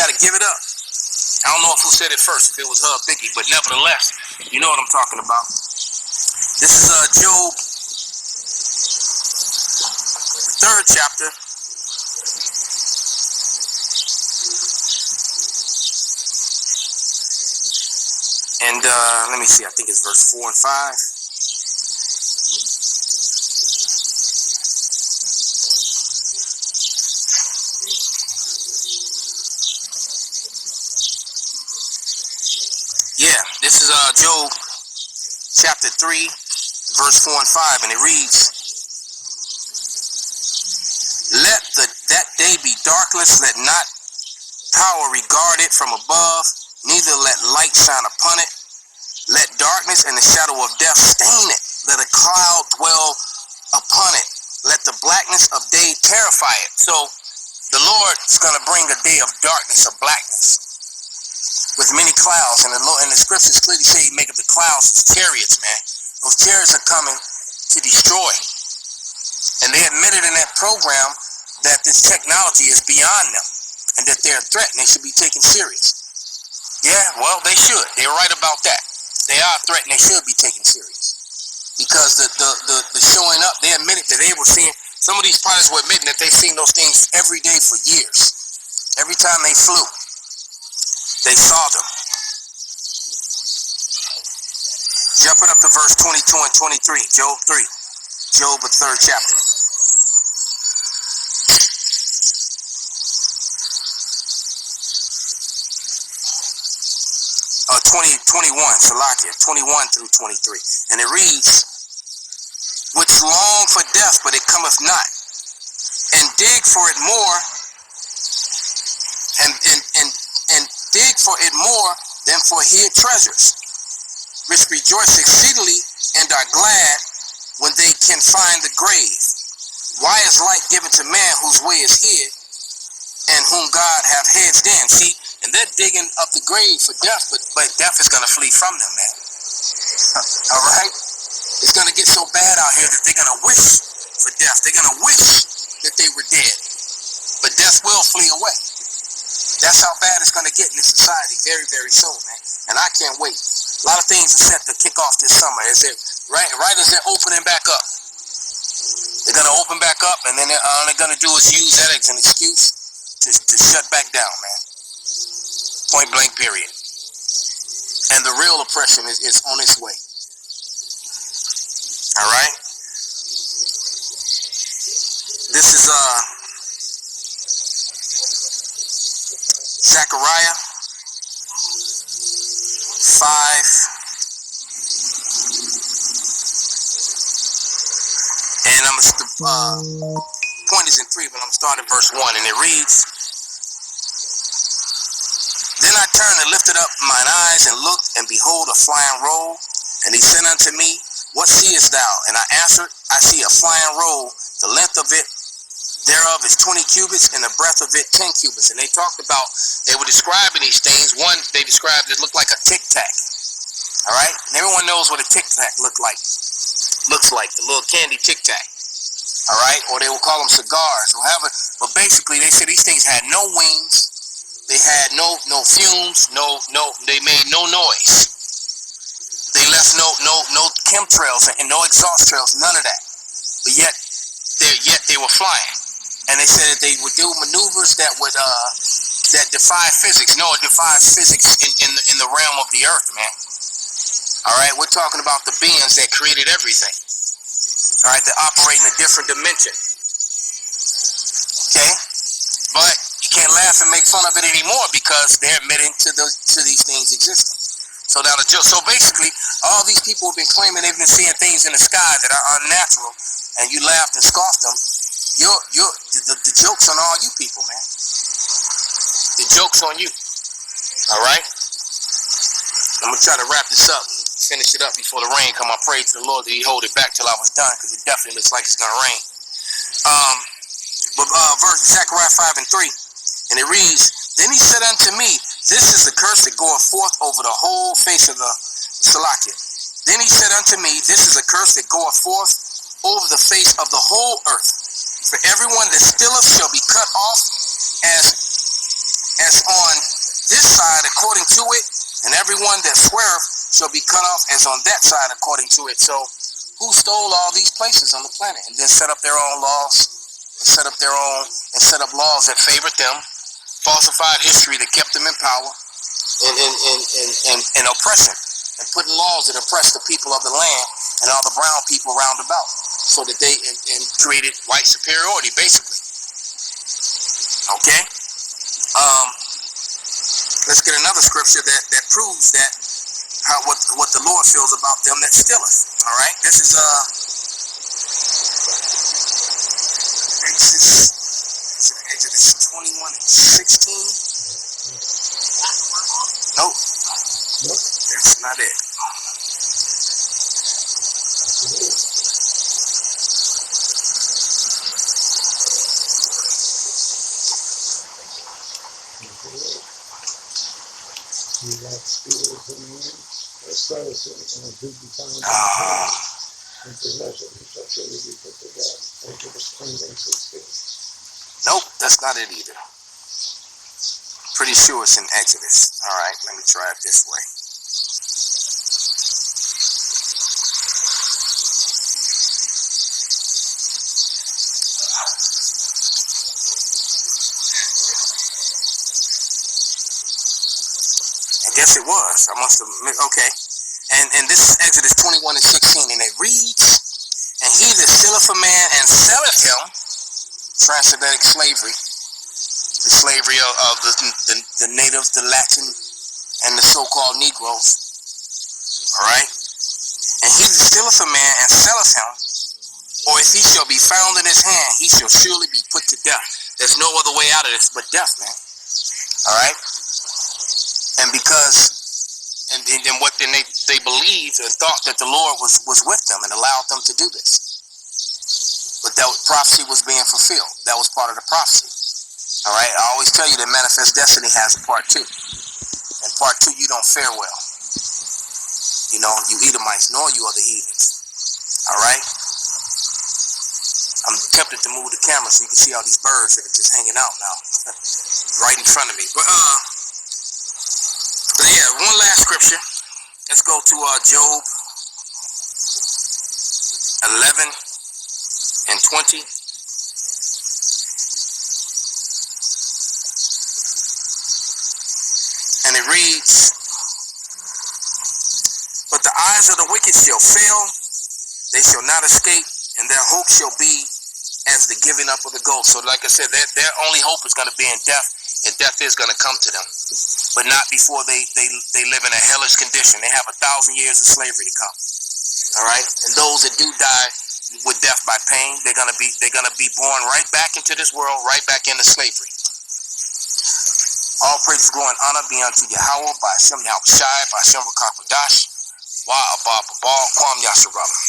got to give it up. I don't know who said it first, if it was her or Biggie, but nevertheless, you know what I'm talking about. This is Job, the 3rd chapter. And let me see, I think it's verse 4 and 5. Yeah, this is Job chapter 3, verse 4 and 5, and it reads, Let that day be darkness, let not power regard it from above, neither let light shine upon it. Let darkness and the shadow of death stain it. Let a cloud dwell upon it. Let the blackness of day terrify it. So the Lord is going to bring a day of darkness, of blackness, with many clouds. And the scriptures clearly say he maketh the clouds his chariots, man. Those chariots are coming to destroy. And they admitted in that program that this technology is beyond them and that they're a threat and they should be taken serious. Yeah, well, they should. They're right about that. They are a threat and they should be taken serious. Because the showing up, they admitted that they were seeing, some of these pilots were admitting that they've seen those things every day for years. Every time they flew, they saw them. Jumping up to verse 22 and 23, Job 3, Job, the 3rd chapter. 21, Salakia, 21 through 23. And it reads, Which long for death, but it cometh not, and dig for it more, and dig for it more than for hid treasures, which rejoice exceedingly and are glad when they can find the grave. Why is light given to man whose way is hid, and whom God hath hedged in? See, and they're digging up the grave for death, but death is going to flee from them, man. All right? It's going to get so bad out here that they're going to wish for death. They're going to wish that they were dead. But death will flee away. That's how bad it's going to get in this society very, very soon, man. And I can't wait. A lot of things are set to kick off this summer. Right as they're opening back up. They're going to open back up, and then all they're going to do is use that as an excuse to shut back down, man. Point blank, period. And the real oppression is on its way. All right? This is Zechariah 5. And I'm point is in 3, but I'm starting verse 1, and it reads, Then I turned and lifted up mine eyes and looked, and behold, a flying roll. And he said unto me, What seest thou? And I answered, I see a flying roll. The length of it thereof is 20 cubits, and the breadth of it 10 cubits. And they talked about, they were describing these things. One, they described it looked like a tic-tac. All right? And everyone knows what a tic-tac looks like, the little candy tic-tac. All right? Or they will call them cigars or whatever. But basically, they said these things had no wings. They had no fumes, they made no noise. They left no chemtrails and no exhaust trails, none of that. But yet they were flying. And they said that they would do maneuvers that would that defy physics. No, it defies physics in the realm of the earth, man. All right, we're talking about the beings that created everything. All right, that operate in a different dimension. Okay, but you can't laugh and make fun of it anymore because they're admitting to these things existing. So now so basically, all these people have been claiming they've been seeing things in the sky that are unnatural, and you laughed and scoffed them. The joke's on all you people, man. The joke's on you. All right. I'm gonna try to wrap this up, finish it up before the rain come. I prayed to the Lord that He hold it back till I was done, because it definitely looks like it's gonna rain. Verse Zechariah 5 and 3, and it reads, Then he said unto me, This is the curse that goeth forth over the whole face of the Salakia. Then he said unto me, This is a curse that goeth forth over the face of the whole earth. For everyone that stilleth shall be cut off as as on this side according to it, and everyone that sweareth shall be cut off as on that side according to it. So who stole all these places on the planet and then set up their own laws and set up laws that favored them, falsified history that kept them in power and oppression, and putting laws that oppress the people of the land and all the brown people round about, so that they and created white superiority, basically. Okay? Let's get another scripture that proves that what the Lord feels about them that stealeth. All right? This is Exodus 21 and 16. Nope. That's not it. Nope, that's not it either. Pretty sure it's in Exodus. All right, let me try it this way. I guess it was. I must have. Okay. And this is Exodus 21 and 16, and it reads, "And he that stealeth a man and selleth him," transatlantic slavery, the slavery of the natives, the Latin, and the so-called Negroes. All right? "And he that stealeth a man and selleth him, or if he shall be found in his hand, he shall surely be put to death." There's no other way out of this but death, man. All right? And because, and what they believed and thought that the Lord was with them and allowed them to do this. But that prophecy was being fulfilled. That was part of the prophecy. All right? I always tell you that Manifest Destiny has a part 2. And part 2, you don't fare well. You know, you Edomites, nor you other heathens. All right? I'm tempted to move the camera so you can see all these birds that are just hanging out now. Right in front of me. But yeah, one last scripture. Let's go to Job 11 and 20. And it reads, "But the eyes of the wicked shall fail, they shall not escape, and their hope shall be as the giving up of the ghost." So like I said, their only hope is going to be in death, and death is going to come to them. But not before they live in a hellish condition. They have 1,000 years of slavery to come. All right? And those that do die with death by pain, they're gonna be born right back into this world, right back into slavery. All praise, glory, and honor be unto Yahweh, by Hashem Yahweh Shai, by Hashem Rakakwadash, Wa Abba Babal, Kwam Yasharallah.